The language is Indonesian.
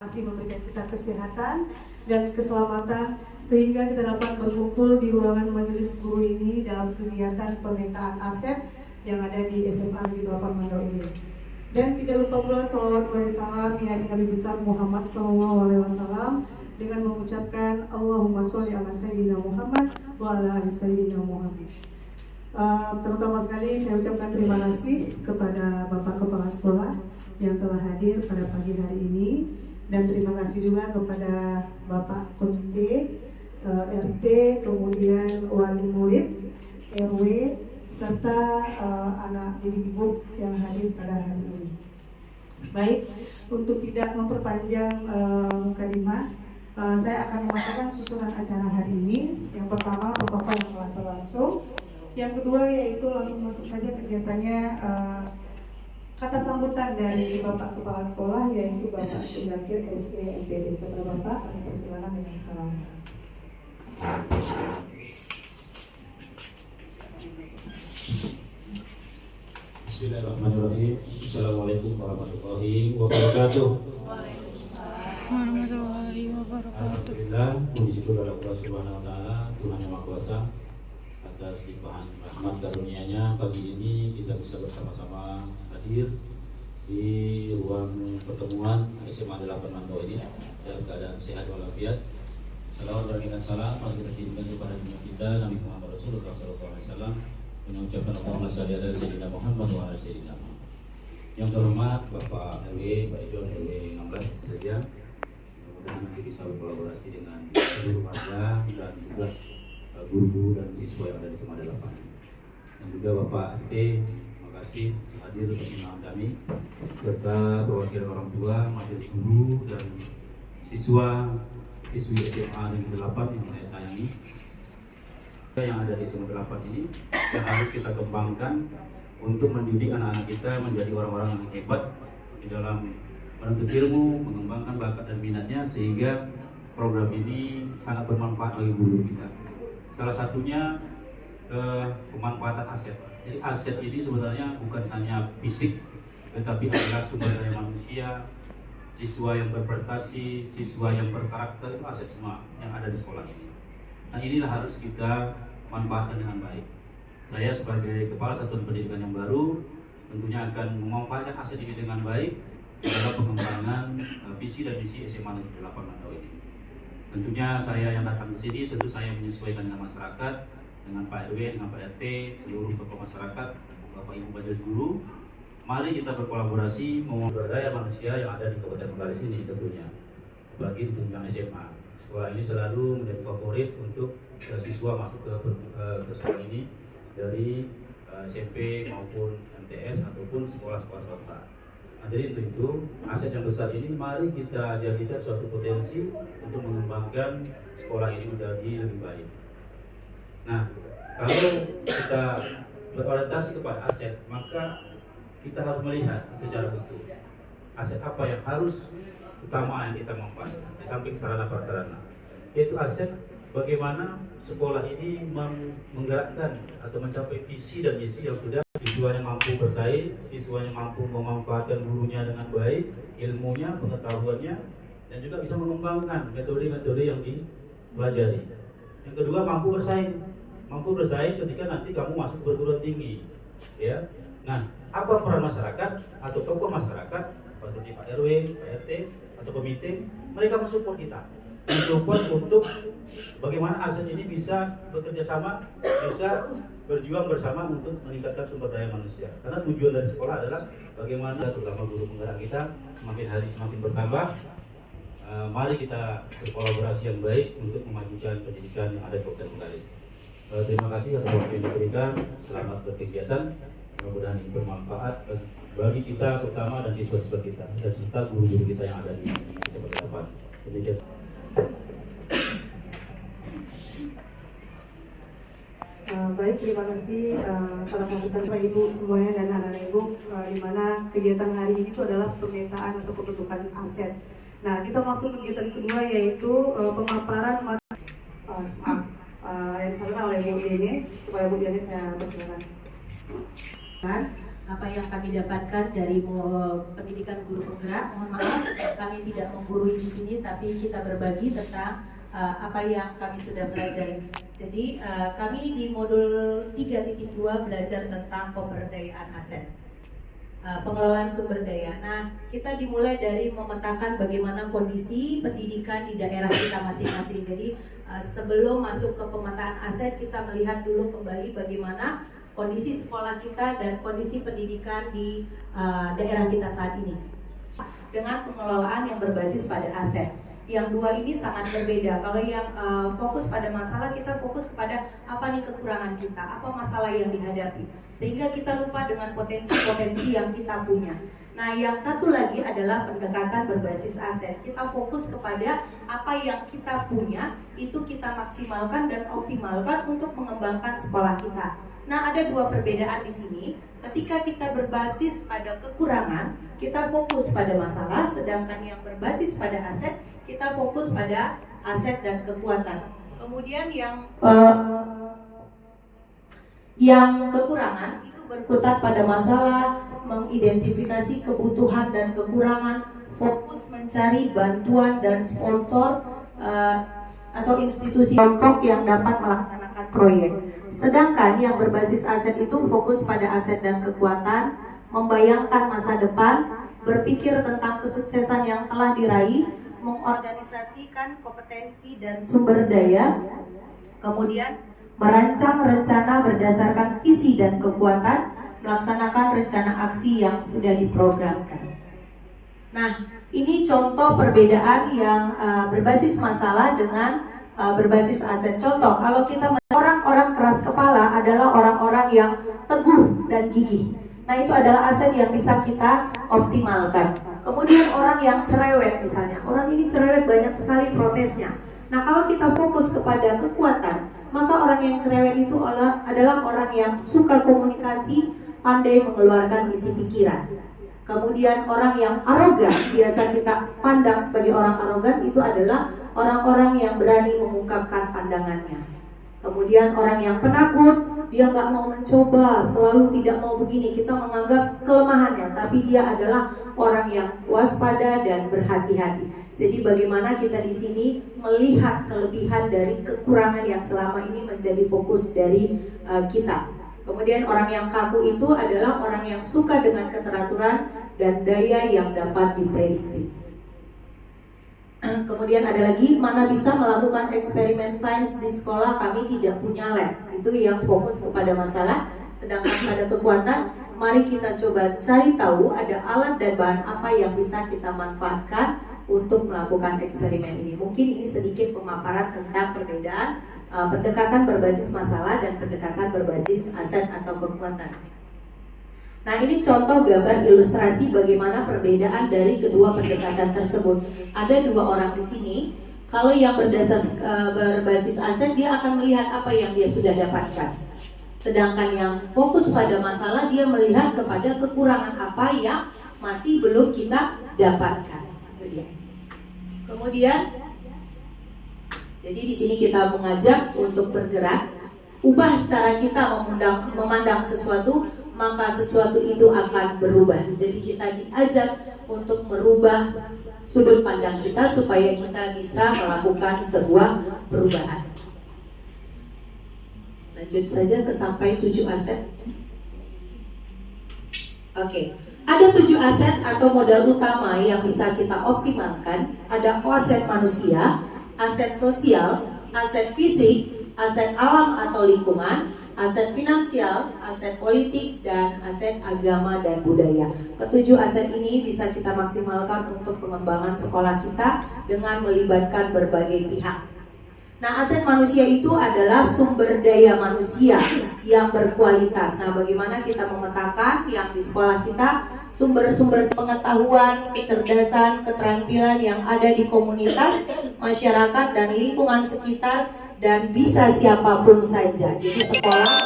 masih memberikan kita kesehatan dan keselamatan sehingga kita dapat berkumpul di ruangan majelis guru ini dalam kegiatan pemetaan aset yang ada di SMA Negeri 8 Mandau ini. Dan tidak lupa pula salawat wa salam ya Nabi besar Muhammad SAW dengan mengucapkan Allahumma sholli ala sayyidina Muhammad wa ala ali sayyidina Muhammad. Terutama sekali saya ucapkan terima kasih kepada Bapak Kepala Sekolah yang telah hadir pada pagi hari ini, dan terima kasih juga kepada Bapak Komite, RT, kemudian wali murid, RW, serta anak didik ibu yang hadir pada hari ini. Baik, untuk tidak memperpanjang mukadimah, saya akan mengatakan susunan acara hari ini. Yang pertama, protokol yang telah berlangsung. Yang kedua yaitu langsung masuk saja kegiatannya, kata sambutan dari Bapak Kepala Sekolah yaitu Bapak Sudakir SE MPD. Kepada Bapak, kami persilakan dengan salam. Bismillahirrahmanirrahim. Assalamualaikum warahmatullahi wabarakatuh. Warahmatullahi wabarakatuh. Alhamdulillah, puji syukur kepada Allah Subhanahu wa taala, Tuhan Yang Maha Kuasa, atas limpahan rahmat karunia-Nya. Pagi ini kita bisa bersama-sama hadir di ruang pertemuan SMA 8 Mandau ini dalam keadaan sehat walafiat. Salawat dan salam mari kita kirimkan kepada dunia kita Nabi Muhammad Rasulullah SAW dengan ucapan Allahumma shalli ala sayyidina Muhammad wa ala sayyidina Muhammad. Yang terhormat Bapak RW, Pak Ijon RW 16 saja. Mudah-mudahan nanti bisa berkolaborasi dengan seluruh warga dan juga guru dan siswa yang ada di SMA 8. Dan juga Bapak RT, terima kasih hadir untuk menemani kami, serta perwakilan orang tua, majelis guru dan siswi SMA Negeri 8 yang saya sayangi. Yang ada di SMA 8 ini yang harus kita kembangkan untuk mendidik anak-anak kita menjadi orang-orang yang hebat di dalam menuntut ilmu, mengembangkan bakat dan minatnya, sehingga program ini sangat bermanfaat bagi guru kita. Salah satunya pemanfaatan aset. Jadi aset ini sebenarnya bukan hanya fisik, tetapi adalah sumber daya manusia. Siswa yang berprestasi, siswa yang berkarakter, itu aset semua yang ada di sekolah ini. Nah, inilah harus kita manfaatkan dengan baik. Saya sebagai kepala satuan pendidikan yang baru tentunya akan memanfaatkan aset ini dengan baik dalam pengembangan visi dan misi SMA Negeri 8 Mandau ini. Tentunya saya yang datang ke sini, tentu saya menyesuaikan dengan masyarakat, dengan Pak RW, dengan Pak RT, seluruh tokoh masyarakat, Bapak Ibu majelis guru. Mari kita berkolaborasi membangun daya manusia yang ada di Kabupaten Bengkalis ini tentunya, bagi di jenjang SMA. Sekolah ini selalu menjadi favorit untuk siswa masuk ke sekolah ini dari SMP maupun MTS ataupun sekolah-sekolah swasta. Nah, jadi untuk itu aset yang besar ini mari kita jadikan suatu potensi untuk mengembangkan sekolah ini menjadi lebih baik. Nah, kalau kita berorientasi kepada aset, maka kita harus melihat secara utuh aset apa yang harus utama yang kita manfaatkan di samping sarana prasarana, yaitu aset bagaimana sekolah ini menggerakkan atau mencapai visi dan misi yang sudah. Siswanya mampu bersaing, siswanya mampu memanfaatkan gurunya dengan baik, ilmunya, pengetahuannya, dan juga bisa mengembangkan metode-metode yang dipelajari. Yang kedua, mampu bersaing ketika nanti kamu masuk perguruan tinggi, ya. Nah, apa peran masyarakat atau tokoh masyarakat, seperti Pak RW, Pak RT, atau komite, mereka mensupport kita, mensupport untuk bagaimana aset ini bisa bekerja sama, bisa berjuang bersama untuk meningkatkan sumber daya manusia. Karena tujuan dari sekolah adalah bagaimana terutama guru penggerak kita semakin hari semakin bertambah. Mari kita berkolaborasi yang baik untuk memajukan pendidikan yang ada di Kabupaten Bengkalis. Terima kasih atas waktu yang diberikan. Selamat berkegiatan. Mudah-mudahan ini bermanfaat bagi kita terutama dan siswa-siswa kita dan serta guru-guru kita yang ada di SMA 8. Demikian. Baik, terima kasih para sambutan Pak Ibu semuanya dan anak-anak Ibu, di mana kegiatan hari ini itu adalah pemetaan atau pembentukan aset. Nah, kita masuk ke kegiatan kedua yaitu pemaparan yang disampaikan oleh Bu Yeni. Kepada Bu Yeni saya persilakan. apa yang kami dapatkan dari pendidikan guru penggerak. Mohon maaf, kami tidak menggurui di sini, tapi kita berbagi tentang apa yang kami sudah pelajari. Jadi kami di modul 3.2 belajar tentang pemberdayaan aset, pengelolaan sumber daya. Nah, kita dimulai dari memetakan bagaimana kondisi pendidikan di daerah kita masing-masing. Jadi sebelum masuk ke pemetaan aset, kita melihat dulu kembali bagaimana kondisi sekolah kita dan kondisi pendidikan di daerah kita saat ini dengan pengelolaan yang berbasis pada aset. Yang dua ini sangat berbeda. Kalau yang fokus pada masalah, kita fokus kepada apa nih kekurangan kita, apa masalah yang dihadapi, sehingga kita lupa dengan potensi-potensi yang kita punya. Nah, yang satu lagi adalah pendekatan berbasis aset. Kita fokus kepada apa yang kita punya, itu kita maksimalkan dan optimalkan untuk mengembangkan sekolah kita. Nah, ada dua perbedaan di sini. Ketika kita berbasis pada kekurangan, kita fokus pada masalah, sedangkan yang berbasis pada aset, kita fokus pada aset dan kekuatan. Kemudian yang kekurangan itu berkutat pada masalah, mengidentifikasi kebutuhan dan kekurangan, fokus mencari bantuan dan sponsor atau institusi kelompok yang dapat melaksanakan proyek. Sedangkan yang berbasis aset itu fokus pada aset dan kekuatan, membayangkan masa depan, berpikir tentang kesuksesan yang telah diraih, mengorganisasikan kompetensi dan sumber daya, kemudian merancang rencana berdasarkan visi dan kekuatan, melaksanakan rencana aksi yang sudah diprogramkan. Nah, ini contoh perbedaan yang berbasis masalah dengan berbasis aset. Contoh, kalau kita orang-orang keras kepala adalah orang-orang yang teguh dan gigih. Nah, itu adalah aset yang bisa kita optimalkan. Kemudian orang yang cerewet misalnya, orang ini cerewet, banyak sekali protesnya. Nah, kalau kita fokus kepada kekuatan, maka orang yang cerewet itu adalah orang yang suka komunikasi, pandai mengeluarkan isi pikiran. Kemudian orang yang arogan, biasa kita pandang sebagai orang arogan, itu adalah orang-orang yang berani mengungkapkan pandangannya. Kemudian orang yang penakut, dia nggak mau mencoba, selalu tidak mau begini, kita menganggap kelemahannya, tapi dia adalah orang yang waspada dan berhati-hati. Jadi bagaimana kita di sini melihat kelebihan dari kekurangan yang selama ini menjadi fokus dari kita. Kemudian orang yang kaku itu adalah orang yang suka dengan keteraturan dan daya yang dapat diprediksi. Kemudian ada lagi, mana bisa melakukan eksperimen sains di sekolah, kami tidak punya lab. Itu yang fokus kepada masalah. Sedangkan pada kekuatan, mari kita coba cari tahu ada alat dan bahan apa yang bisa kita manfaatkan untuk melakukan eksperimen ini. Mungkin ini sedikit pemaparan tentang perbedaan pendekatan berbasis masalah dan pendekatan berbasis aset atau kekuatan. Nah, ini contoh gambar ilustrasi bagaimana perbedaan dari kedua pendekatan tersebut. Ada dua orang di sini. Kalau yang berbasis aset, dia akan melihat apa yang dia sudah dapatkan. Sedangkan yang fokus pada masalah, dia melihat kepada kekurangan apa yang masih belum kita dapatkan. Itu dia. Kemudian, jadi di sini kita mengajak untuk bergerak, ubah cara kita memandang sesuatu, maka sesuatu itu akan berubah. Jadi kita diajak untuk merubah sudut pandang kita supaya kita bisa melakukan sebuah perubahan. Lanjut saja ke sampai 7 aset. Oke. Ada 7 aset atau modal utama yang bisa kita optimalkan. Ada aset manusia, aset sosial, aset fisik, aset alam atau lingkungan, aset finansial, aset politik, dan aset agama dan budaya. Ketujuh aset ini bisa kita maksimalkan untuk pengembangan sekolah kita dengan melibatkan berbagai pihak. Nah, aset manusia itu adalah sumber daya manusia yang berkualitas. Nah, bagaimana kita memetakan yang di sekolah kita, sumber-sumber pengetahuan, kecerdasan, keterampilan yang ada di komunitas, masyarakat, dan lingkungan sekitar, dan bisa siapapun saja. Jadi sekolah